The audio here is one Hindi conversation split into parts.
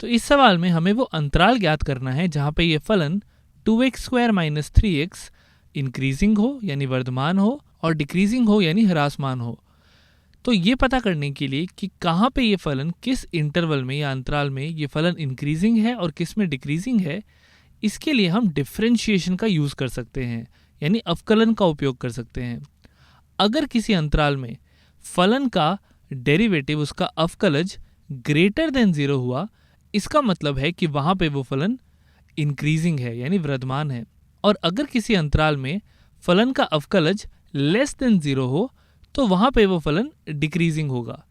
तो इस सवाल में हमें वो अंतराल ज्ञात करना है जहाँ पे ये फलन 2x² माइनस 3x इंक्रीजिंग हो यानी वर्धमान हो और डिक्रीजिंग हो यानी ह्रासमान हो। तो ये पता करने के लिए कि कहाँ पे ये फलन किस इंटरवल में या अंतराल में ये फलन इंक्रीजिंग है और किस में डिक्रीजिंग है, इसके लिए हम डिफरेंशिएशन का यूज़ कर सकते हैं यानी अवकलन का उपयोग कर सकते हैं। अगर किसी अंतराल में फलन का डेरिवेटिव उसका अवकलज ग्रेटर देन 0 हुआ, इसका मतलब है कि वहाँ पे वो फलन इंक्रीजिंग है यानी वृद्धमान है। और अगर किसी अंतराल में फलन का अवकलज लेस देन 0 हो तो वहाँ पे वो फलन डिक्रीजिंग होगा।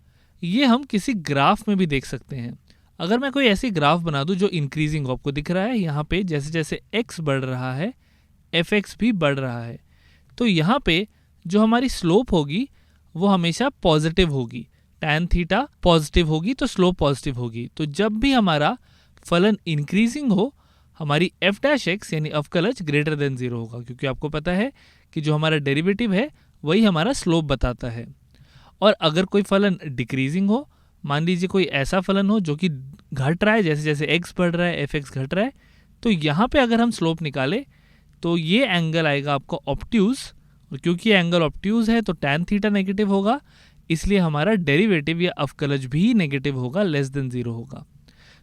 ये हम किसी ग्राफ में भी देख सकते हैं। अगर मैं कोई ऐसी ग्राफ बना दूं जो इंक्रीजिंग आपको दिख रहा है, यहाँ पे जैसे जैसे x बढ़ रहा है fx भी बढ़ रहा है, तो यहाँ पे जो हमारी स्लोप होगी वो हमेशा पॉजिटिव होगी। tan थीटा पॉजिटिव होगी तो स्लोप पॉजिटिव होगी। तो जब भी हमारा फलन इंक्रीजिंग हो, हमारी f डैश x यानी अवकलज ग्रेटर देन 0 होगा, क्योंकि आपको पता है कि जो हमारा डेरिवेटिव है वही हमारा स्लोप बताता है। और अगर कोई फलन डिक्रीजिंग हो, मान लीजिए कोई ऐसा फलन हो जो कि घट रहा है, जैसे जैसे x बढ़ रहा है fx घट रहा है, तो यहाँ पे अगर हम स्लोप निकालें तो ये एंगल आएगा आपको ऑब्ट्यूज, और क्योंकि एंगल ऑब्ट्यूज है तो tan थीटा नेगेटिव होगा, इसलिए हमारा डेरिवेटिव या अवकलज भी नेगेटिव होगा, लेस देन 0 होगा।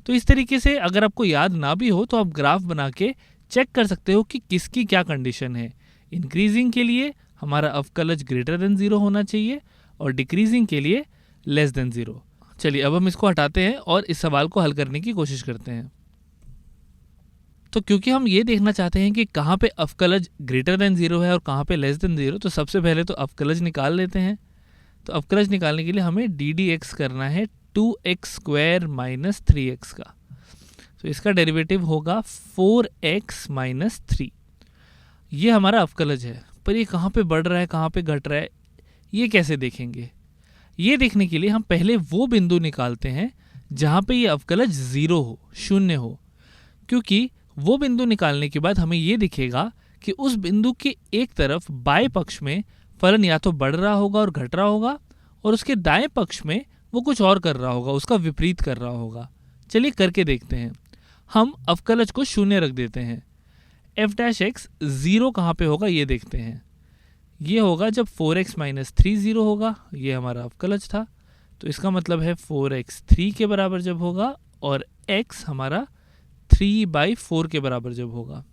तो इस तरीके से अगर आपको याद ना भी हो तो आप ग्राफ बना के चेक कर सकते हो कि किसकी क्या कंडीशन है। इंक्रीजिंग के लिए हमारा अवकलज ग्रेटर देन 0 होना चाहिए और डिक्रीजिंग के लिए लेस देन 0। चलिए अब हम इसको हटाते हैं और इस सवाल को हल करने की कोशिश करते हैं। तो क्योंकि हम ये देखना चाहते हैं कि कहाँ पे अवकलज ग्रेटर देन 0 है और कहाँ पे लेस देन 0, तो सबसे पहले तो अवकलज निकाल लेते हैं। तो अवकलज निकालने के लिए हमें ddx करना है 2x² माइनस 3x का। तो इसका डेरिवेटिव होगा 4x माइनस 3। ये हमारा अवकलज है, पर ये कहाँ पे बढ़ रहा है कहाँ पे घट रहा है ये कैसे देखेंगे? ये देखने के लिए हम पहले वो बिंदु निकालते हैं जहाँ पे ये अवकलज 0 हो, शून्य हो, क्योंकि वो बिंदु निकालने के बाद हमें ये दिखेगा कि उस बिंदु के एक तरफ बाएं पक्ष में फलन या तो बढ़ रहा होगा और घट रहा होगा, और उसके दाएं पक्ष में वो कुछ और कर रहा होगा, उसका विपरीत कर रहा होगा। चलिए करके देखते हैं। हम अवकलज को शून्य रख देते हैं। f डैश x 0 कहाँ पे होगा ये देखते हैं। ये होगा जब 4x माइनस 3 0 होगा, ये हमारा अवकलज था। तो इसका मतलब है 4x 3 के बराबर जब होगा और x हमारा 3/4 के बराबर जब होगा।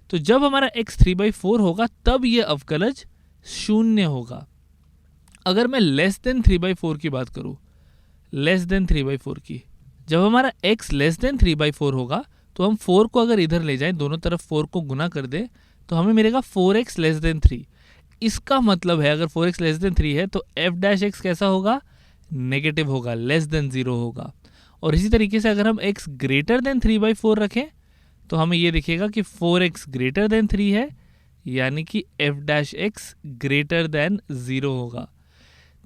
तो जब हमारा x 3/4 होगा तब ये अवकलज शून्य होगा। अगर मैं लेस देन 3/4 की बात करूं, लेस देन 3/4 की, जब हमारा x लेस देन 3/4 होगा तो हम 4 को अगर इधर ले जाएं, दोनों तरफ 4 को गुना कर दें, तो हमें मिलेगा 4x लेस देन 3। इसका मतलब है अगर 4x लेस देन 3 है तो f डैश x कैसा होगा? नेगेटिव होगा, लेस देन 0 होगा। और इसी तरीके से अगर हम x ग्रेटर देन 3/4 रखें तो हमें ये दिखेगा कि 4x ग्रेटर देन 3 है, यानी कि f dash x greater than 0 होगा।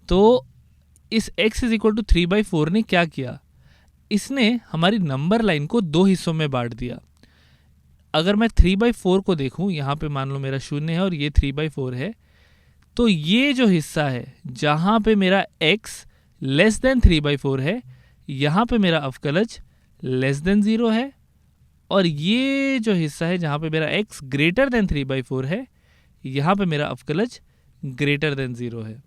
तो इस x इज इक्वल टू 3/4 ने क्या किया? इसने हमारी नंबर लाइन को दो हिस्सों में बांट दिया। अगर मैं 3/4 को देखूं, यहाँ पे मान लो मेरा 0 है और ये 3/4 है, तो ये जो हिस्सा है जहाँ पे मेरा x लेस देन 3/4 है, यहाँ पे मेरा अवकलज लेस देन 0 है, और ये जो हिस्सा है जहाँ पे मेरा x ग्रेटर देन 3/4 है, यहाँ पे मेरा अवकलज ग्रेटर देन 0 है।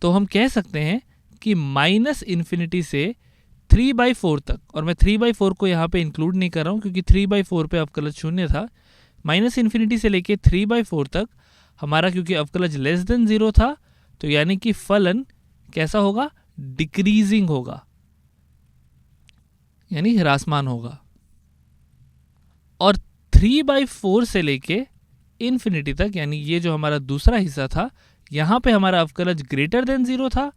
तो हम कह सकते हैं कि माइनस इन्फिनिटी से 3/4 तक, और मैं 3/4 को यहाँ पे इंक्लूड नहीं कर रहा हूँ क्योंकि 3/4 पे अवकलज शून्य था, माइनस इन्फिनिटी से लेके 3/4 तक हमारा क्योंकि अवकलज लेस देन 0 था, तो यानी कि फलन कैसा होगा? डिक्रीजिंग होगा, यानी ह्रासमान होगा। और 3/4 से लेके इन्फिनिटी तक, यानी ये जो हमारा दूसरा हिस्सा था, यहाँ पे हमारा अवकलज ग्रेटर देन 0 था।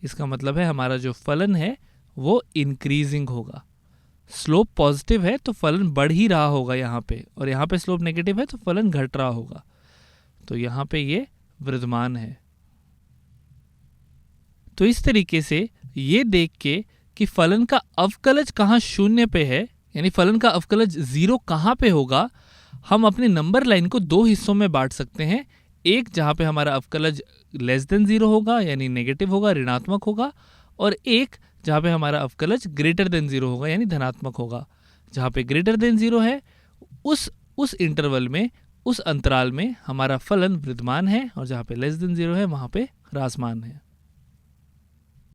इसका मतलब है हमारा जो फलन है वो इंक्रीजिंग होगा। स्लोप पॉजिटिव है तो फलन बढ़ ही रहा होगा यहाँ पे, और यहाँ पे स्लोप नेगेटिव है तो फलन घट रहा होगा। तो यहाँ पे ये वृद्धमान है। तो इस तरीके से ये देख के कि फलन का अवकलज कहाँ शून्य पे है, यानी फलन का अवकलज 0 कहाँ पे होगा, हम अपने नंबर लाइन को दो हिस्सों में बांट सकते हैं। एक जहाँ पे हमारा अवकलज लेस देन 0 होगा, यानी नेगेटिव होगा, ऋणात्मक होगा, और एक जहाँ पे हमारा अवकलज ग्रेटर देन 0 होगा यानी धनात्मक होगा। जहाँ पे ग्रेटर देन 0 है उस इंटरवल में, उस अंतराल में हमारा फलन वृद्धमान है, और जहाँ पे लेस देन 0 है वहाँ पे ह्रासमान है।